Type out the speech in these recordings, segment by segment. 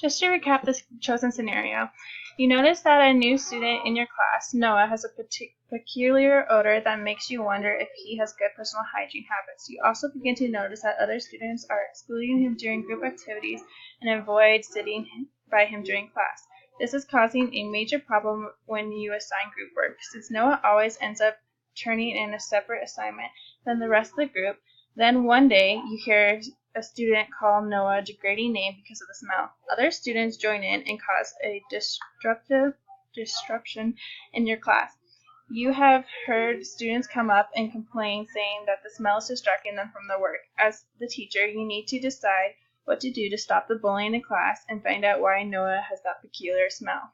Just to recap this chosen scenario, you notice that a new student in your class, Noah, has a peculiar odor that makes you wonder if he has good personal hygiene habits. You also begin to notice that other students are excluding him during group activities and avoid sitting by him during class. This is causing a major problem when you assign group work, since Noah always ends up turning in a separate assignment than the rest of the group. Then one day you hear a student call Noah a degrading name because of the smell. Other students join in and cause a disruption in your class. You have heard students come up and complain, saying that the smell is distracting them from their work. As the teacher, you need to decide what to do to stop the bullying in class and find out why Noah has that peculiar smell.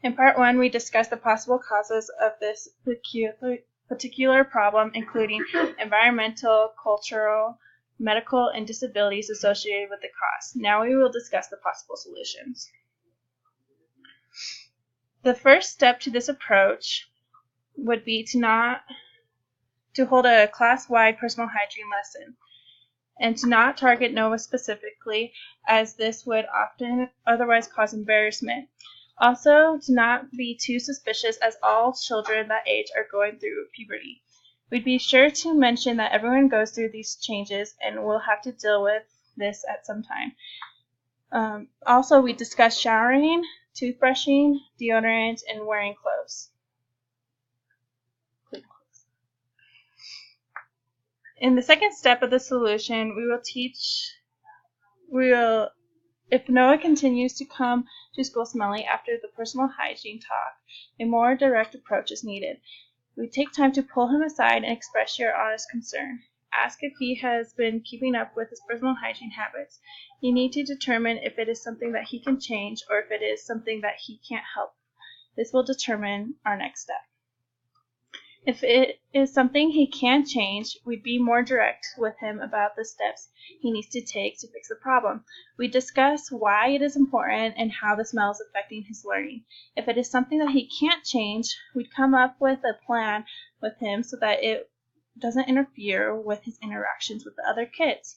In part 1, we discussed the possible causes of this particular problem, including environmental, cultural, medical, and disabilities associated with the cause. Now we will discuss the possible solutions. The first step to this approach would be to hold a class-wide personal hygiene lesson and to not target Noah specifically, as this would often otherwise cause embarrassment. Also, to not be too suspicious, as all children that age are going through puberty. We'd be sure to mention that everyone goes through these changes and will have to deal with this at some time. Also, we discussed showering, toothbrushing, deodorant, and wearing clothes. In the second step of the solution, if Noah continues to come to school smelly after the personal hygiene talk, a more direct approach is needed. We take time to pull him aside and express your honest concern. Ask if he has been keeping up with his personal hygiene habits. You need to determine if it is something that he can change or if it is something that he can't help. This will determine our next step. If it is something he can change, we'd be more direct with him about the steps he needs to take to fix the problem. We discuss why it is important and how the smell is affecting his learning. If it is something that he can't change, we'd come up with a plan with him so that it doesn't interfere with his interactions with the other kids.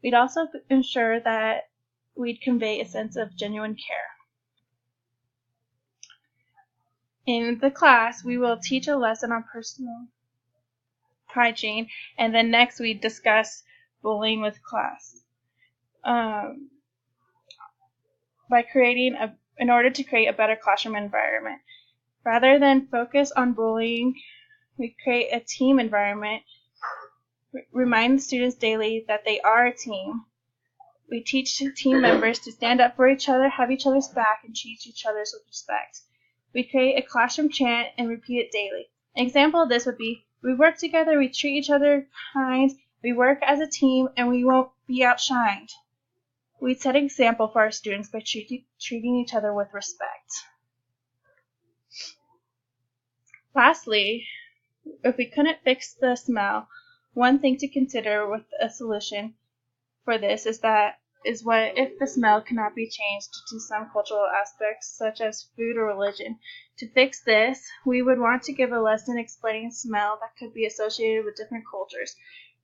We'd also ensure that we'd convey a sense of genuine care. In the class, we will teach a lesson on personal hygiene, and then next we discuss bullying with class. In order to create a better classroom environment. Rather than focus on bullying, we create a team environment. Remind the students daily that they are a team. We teach team members to stand up for each other, have each other's back, and treat each other with respect. We create a classroom chant and repeat it daily. An example of this would be, we work together, we treat each other kind, we work as a team, and we won't be outshined. We set an example for our students by treating each other with respect. Lastly, if we couldn't fix the smell, one thing to consider with a solution for this is what if the smell cannot be changed due to some cultural aspects such as food or religion. To fix this, we would want to give a lesson explaining smell that could be associated with different cultures.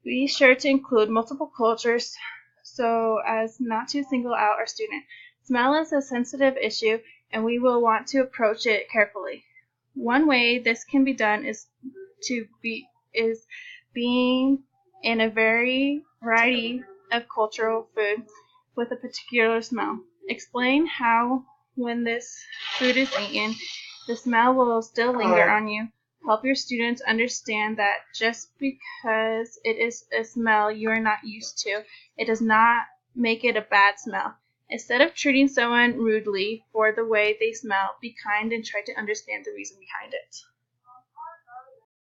Be sure to include multiple cultures so as not to single out our student. Smell is a sensitive issue and we will want to approach it carefully. One way this can be done is being in a variety of cultural food with a particular smell. Explain how when this food is eaten, the smell will still linger on you. Help your students understand that just because it is a smell you are not used to, it does not make it a bad smell. Instead of treating someone rudely for the way they smell, be kind and try to understand the reason behind it.